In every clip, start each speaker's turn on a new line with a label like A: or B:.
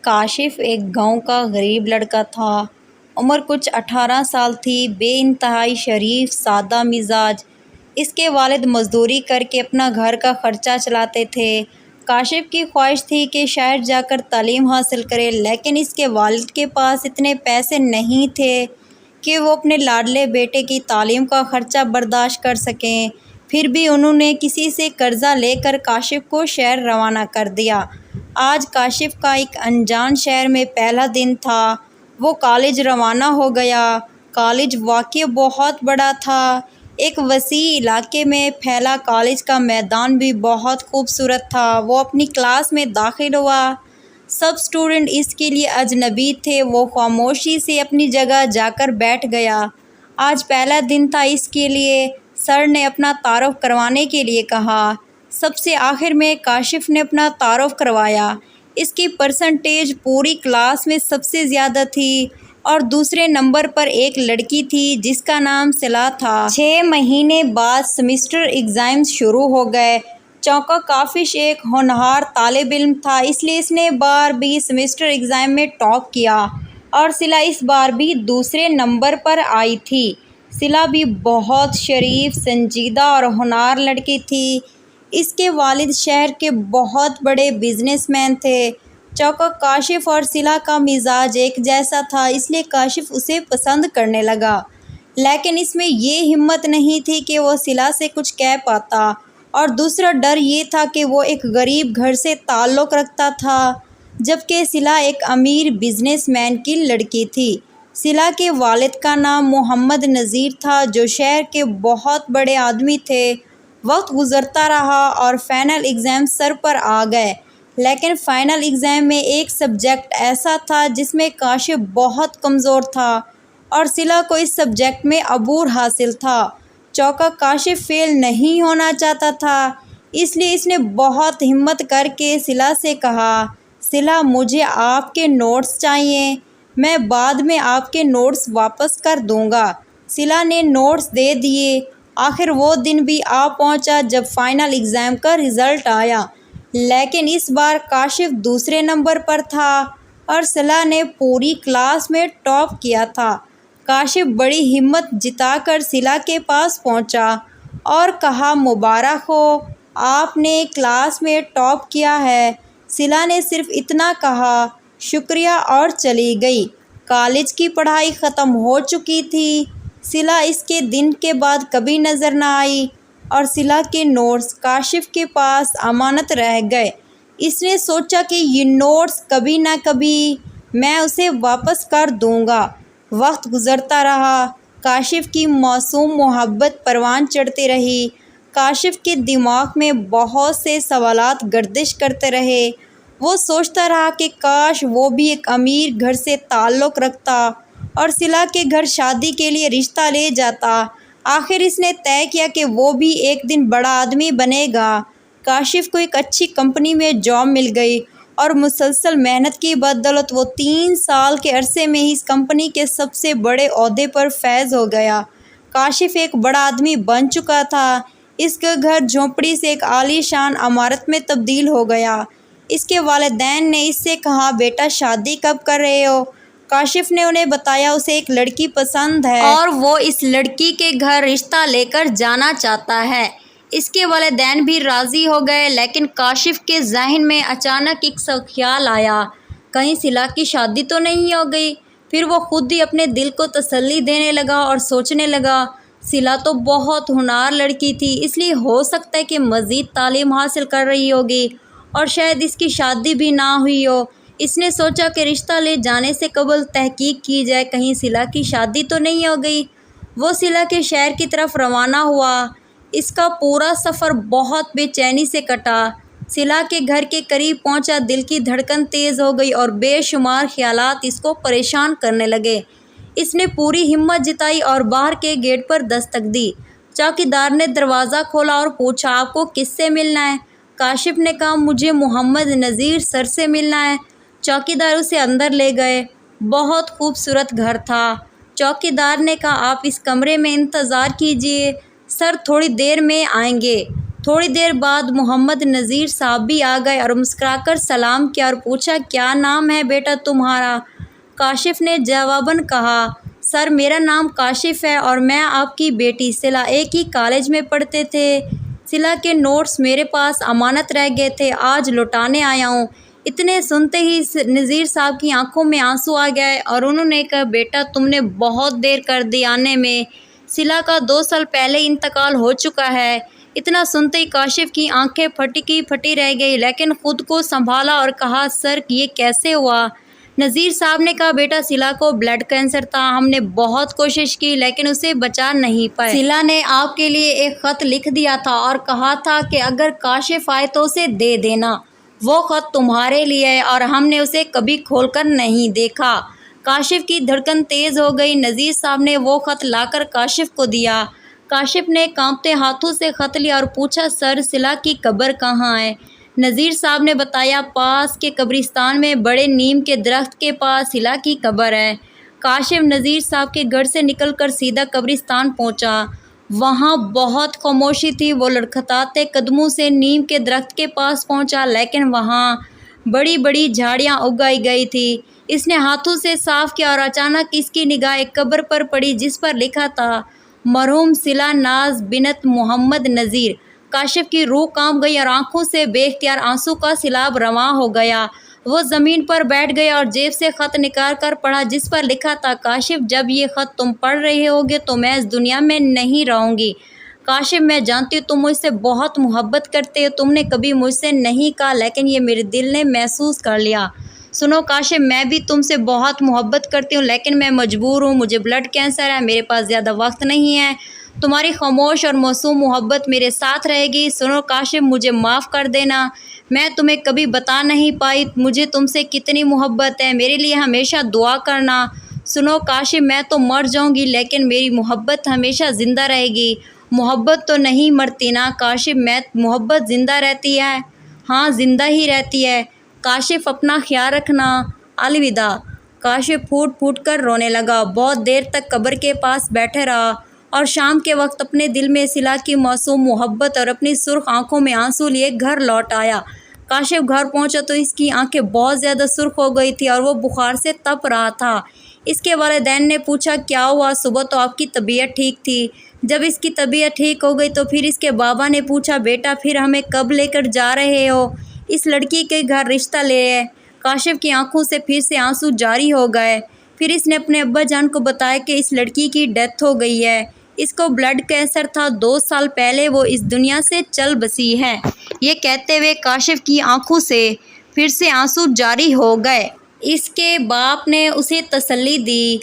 A: کاشف ایک گاؤں کا غریب لڑکا تھا۔ عمر کچھ 18 سال تھی۔ بے انتہائی شریف سادہ مزاج۔ اس کے والد مزدوری کر کے اپنا گھر کا خرچہ چلاتے تھے۔ کاشف کی خواہش تھی کہ شہر جا کر تعلیم حاصل کرے، لیکن اس کے والد کے پاس اتنے پیسے نہیں تھے کہ وہ اپنے لاڈلے بیٹے کی تعلیم کا خرچہ برداشت کر سکیں۔ پھر بھی انہوں نے کسی سے قرضہ لے کر کاشف کو شہر روانہ کر دیا۔ آج کاشف کا ایک انجان شہر میں پہلا دن تھا۔ وہ کالج روانہ ہو گیا۔ کالج واقعی بہت بڑا تھا۔ ایک وسیع علاقے میں پھیلا کالج کا میدان بھی بہت خوبصورت تھا۔ وہ اپنی کلاس میں داخل ہوا۔ سب اسٹوڈنٹ اس کے لیے اجنبی تھے۔ وہ خاموشی سے اپنی جگہ جا کر بیٹھ گیا۔ آج پہلا دن تھا اس کے لیے۔ سر نے اپنا تعارف کروانے کے لیے کہا۔ سب سے آخر میں کاشف نے اپنا تعارف کروایا۔ اس کی پرسنٹیج پوری کلاس میں سب سے زیادہ تھی اور دوسرے نمبر پر ایک لڑکی تھی جس کا نام صلا تھا۔ 6 مہینے بعد سیمسٹر ایگزامز شروع ہو گئے۔ چونکا کاشف ایک ہونہار طالب علم تھا، اس لیے اس نے بار بھی سیمسٹر ایگزام میں ٹاپ کیا اور صلا اس بار بھی دوسرے نمبر پر آئی تھی۔ صلا بھی بہت شریف، سنجیدہ اور ہونہار لڑکی تھی۔ اس کے والد شہر کے بہت بڑے بزنس مین تھے۔ چونکہ کاشف اور صلا کا مزاج ایک جیسا تھا، اس لیے کاشف اسے پسند کرنے لگا، لیکن اس میں یہ ہمت نہیں تھی کہ وہ صلا سے کچھ کہہ پاتا، اور دوسرا ڈر یہ تھا کہ وہ ایک غریب گھر سے تعلق رکھتا تھا جبکہ صلا ایک امیر بزنس مین کی لڑکی تھی۔ صلا کے والد کا نام محمد نذیر تھا، جو شہر کے بہت بڑے آدمی تھے۔ وقت گزرتا رہا اور فائنل ایگزام سر پر آ گئے، لیکن فائنل ایگزام میں ایک سبجیکٹ ایسا تھا جس میں کاشف بہت کمزور تھا اور صلا کو اس سبجیکٹ میں عبور حاصل تھا۔ چونکہ کاشف فیل نہیں ہونا چاہتا تھا، اس لیے اس نے بہت ہمت کر کے صلا سے کہا، صلا مجھے آپ کے نوٹس چاہیے، میں بعد میں آپ کے نوٹس واپس کر دوں گا۔ صلا نے نوٹس دے دیے۔ آخر وہ دن بھی آ پہنچا جب فائنل ایگزام کا رزلٹ آیا، لیکن اس بار کاشف دوسرے نمبر پر تھا اور صلا نے پوری کلاس میں ٹاپ کیا تھا۔ کاشف بڑی ہمت جتا کر صلا کے پاس پہنچا اور کہا، مبارک ہو، آپ نے کلاس میں ٹاپ کیا ہے۔ صلا نے صرف اتنا کہا، شکریہ، اور چلی گئی۔ کالج کی پڑھائی ختم ہو چکی تھی۔ صلا اس کے دن کے بعد کبھی نظر نہ آئی اور صلا کے نوٹس کاشف کے پاس امانت رہ گئے۔ اس نے سوچا کہ یہ نوٹس کبھی نہ کبھی میں اسے واپس کر دوں گا۔ وقت گزرتا رہا۔ کاشف کی معصوم محبت پروان چڑھتی رہی۔ کاشف کے دماغ میں بہت سے سوالات گردش کرتے رہے۔ وہ سوچتا رہا کہ کاش وہ بھی ایک امیر گھر سے تعلق رکھتا اور صلا کے گھر شادی کے لیے رشتہ لے جاتا۔ آخر اس نے طے کیا کہ وہ بھی ایک دن بڑا آدمی بنے گا۔ کاشف کو ایک اچھی کمپنی میں جاب مل گئی اور مسلسل محنت کی بدولت وہ 3 سال کے عرصے میں ہی اس کمپنی کے سب سے بڑے عہدے پر فائز ہو گیا۔ کاشف ایک بڑا آدمی بن چکا تھا۔ اس کا گھر جھونپڑی سے ایک عالی شان عمارت میں تبدیل ہو گیا۔ اس کے والدین نے اس سے کہا، بیٹا شادی کب کر رہے ہو؟ کاشف نے انہیں بتایا اسے ایک لڑکی پسند ہے اور وہ اس لڑکی کے گھر رشتہ لے کر جانا چاہتا ہے۔ اس کے والدین بھی راضی ہو گئے، لیکن کاشف کے ذہن میں اچانک ایک خیال آیا، کہیں صلا کی شادی تو نہیں ہو گئی؟ پھر وہ خود ہی اپنے دل کو تسلی دینے لگا اور سوچنے لگا، صلا تو بہت ہونہار لڑکی تھی، اس لیے ہو سکتا ہے کہ مزید تعلیم حاصل کر رہی ہوگی اور شاید اس کی شادی بھی نہ ہوئی ہو۔ اس نے سوچا کہ رشتہ لے جانے سے قبل تحقیق کی جائے، کہیں صلا کی شادی تو نہیں ہو گئی۔ وہ صلا کے شہر کی طرف روانہ ہوا۔ اس کا پورا سفر بہت بے چینی سے کٹا۔ صلا کے گھر کے قریب پہنچا، دل کی دھڑکن تیز ہو گئی اور بے شمار خیالات اس کو پریشان کرنے لگے۔ اس نے پوری ہمت جتائی اور باہر کے گیٹ پر دستک دی۔ چوکیدار نے دروازہ کھولا اور پوچھا، آپ کو کس سے ملنا ہے؟ کاشف نے کہا، مجھے محمد نذیر سر سے ملنا ہے۔ چوکیدار اسے اندر لے گئے۔ بہت خوبصورت گھر تھا۔ چوکیدار نے کہا، آپ اس کمرے میں انتظار کیجیے، سر تھوڑی دیر میں آئیں گے۔ تھوڑی دیر بعد محمد نذیر صاحب بھی آ گئے اور مسکرا کر سلام کیا اور پوچھا کیا نام ہے بیٹا تمہارا؟ کاشف نے جواباً کہا سر میرا نام کاشف ہے اور میں آپ کی بیٹی صلہ ایک ہی کالج میں پڑھتے تھے۔ صلہ کے نوٹس میرے پاس امانت رہ گئے تھے، آج لوٹانے آیا ہوں۔ اتنے سنتے ہی نذیر صاحب کی آنکھوں میں آنسو آ گئے اور انہوں نے کہا بیٹا تم نے بہت دیر کر دی آنے میں، صلہ کا 2 سال پہلے انتقال ہو چکا ہے۔ اتنا سنتے ہی کاشف کی آنکھیں پھٹی رہ گئی، لیکن خود کو سنبھالا اور کہا سر یہ کیسے ہوا؟ نذیر صاحب نے کہا بیٹا صلہ کو بلڈ کینسر تھا، ہم نے بہت کوشش کی لیکن اسے بچا نہیں پائے۔ صلہ نے آپ کے لیے ایک خط لکھ دیا تھا اور کہا تھا کہ اگر کاشف آئے تو اسے دے دینا، وہ خط تمہارے لیے ہے اور ہم نے اسے کبھی کھول کر نہیں دیکھا۔ کاشف کی دھڑکن تیز ہو گئی۔ نذیر صاحب نے وہ خط لا کر کاشف کو دیا۔ کاشف نے کانپتے ہاتھوں سے خط لیا اور پوچھا سر صلہ کی قبر کہاں ہے؟ نذیر صاحب نے بتایا پاس کے قبرستان میں بڑے نیم کے درخت کے پاس صلہ کی قبر ہے۔ کاشف نذیر صاحب کے گھر سے نکل کر سیدھا قبرستان پہنچا۔ وہاں بہت خاموشی تھی۔ وہ لڑکھڑاتے قدموں سے نیم کے درخت کے پاس پہنچا لیکن وہاں بڑی بڑی جھاڑیاں اگائی گئی تھی۔ اس نے ہاتھوں سے صاف کیا اور اچانک اس کی نگاہ ایک قبر پر پڑی جس پر لکھا تھا مرحوم صلہ ناز بنت محمد نذیر۔ کاشف کی روح کانپ گئی اور آنکھوں سے بے اختیار آنسو کا سیلاب رواں ہو گیا۔ وہ زمین پر بیٹھ گیا اور جیب سے خط نکال کر پڑھا جس پر لکھا تھا کاشف جب یہ خط تم پڑھ رہے ہوگے تو میں اس دنیا میں نہیں رہوں گی۔ کاشف میں جانتی ہوں تم مجھ سے بہت محبت کرتے ہو، تم نے کبھی مجھ سے نہیں کہا لیکن یہ میرے دل نے محسوس کر لیا۔ سنو کاشف میں بھی تم سے بہت محبت کرتی ہوں لیکن میں مجبور ہوں، مجھے بلڈ کینسر ہے، میرے پاس زیادہ وقت نہیں ہے، تمہاری خاموش اور معصوم محبت میرے ساتھ رہے گی۔ سنو کاشف مجھے معاف کر دینا، میں تمہیں کبھی بتا نہیں پائی مجھے تم سے کتنی محبت ہے، میرے لیے ہمیشہ دعا کرنا۔ سنو کاشف میں تو مر جاؤں گی لیکن میری محبت ہمیشہ زندہ رہے گی۔ محبت تو نہیں مرتی نا کاشف، میں محبت زندہ رہتی ہے، ہاں زندہ ہی رہتی ہے۔ کاشف اپنا خیال رکھنا، الوداع۔ کاشف پھوٹ پھوٹ کر رونے لگا، بہت دیر تک قبر کے پاس بیٹھے رہا اور شام کے وقت اپنے دل میں صلہ کی معصوم محبت اور اپنی سرخ آنکھوں میں آنسو لیے گھر لوٹ آیا۔ کاشف گھر پہنچا تو اس کی آنکھیں بہت زیادہ سرخ ہو گئی تھی اور وہ بخار سے تپ رہا تھا۔ اس کے والدین نے پوچھا کیا ہوا؟ صبح تو آپ کی طبیعت ٹھیک تھی۔ جب اس کی طبیعت ٹھیک ہو گئی تو پھر اس کے بابا نے پوچھا بیٹا پھر ہمیں کب لے کر جا رہے ہو؟ اس لڑکی کے گھر رشتہ لے ہے۔ کاشف کی آنکھوں سے پھر سے آنسو جاری ہو گئے۔ پھر اس نے اپنے ابا جان کو بتایا کہ اس لڑکی کی ڈیتھ ہو گئی ہے، اس کو بلڈ کینسر تھا، 2 سال پہلے وہ اس دنیا سے چل بسی ہے۔ یہ کہتے ہوئے کاشف کی آنکھوں سے پھر سے آنسو جاری ہو گئے۔ اس کے باپ نے اسے تسلی دی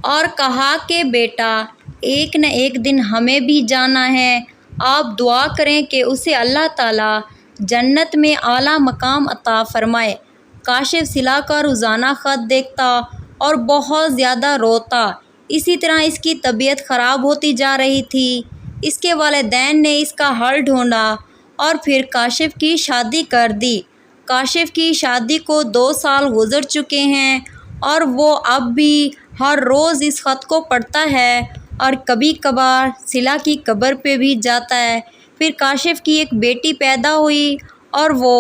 A: اور کہا کہ بیٹا ایک نہ ایک دن ہمیں بھی جانا ہے، آپ دعا کریں کہ اسے اللہ تعالیٰ جنت میں اعلیٰ مقام عطا فرمائے۔ کاشف صلہ کا روزانہ خط دیکھتا اور بہت زیادہ روتا۔ اسی طرح اس کی طبیعت خراب ہوتی جا رہی تھی۔ اس کے والدین نے اس کا حل ڈھونڈا اور پھر کاشف کی شادی کر دی۔ کاشف کی شادی کو 2 سال گزر چکے ہیں اور وہ اب بھی ہر روز اس خط کو پڑھتا ہے اور کبھی کبھار صلہ کی قبر پہ بھی جاتا ہے۔ پھر کاشف کی ایک بیٹی پیدا ہوئی اور وہ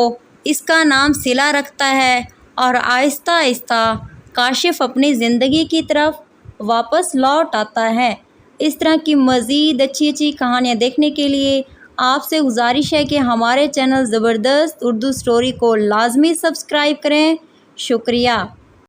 A: اس کا نام صلہ رکھتا ہے اور آہستہ آہستہ کاشف اپنی زندگی کی طرف واپس لوٹ آتا ہے۔ اس طرح کی مزید اچھی کہانیاں دیکھنے کے لیے آپ سے گزارش ہے کہ ہمارے چینل زبردست اردو سٹوری کو لازمی سبسکرائب کریں۔ شکریہ۔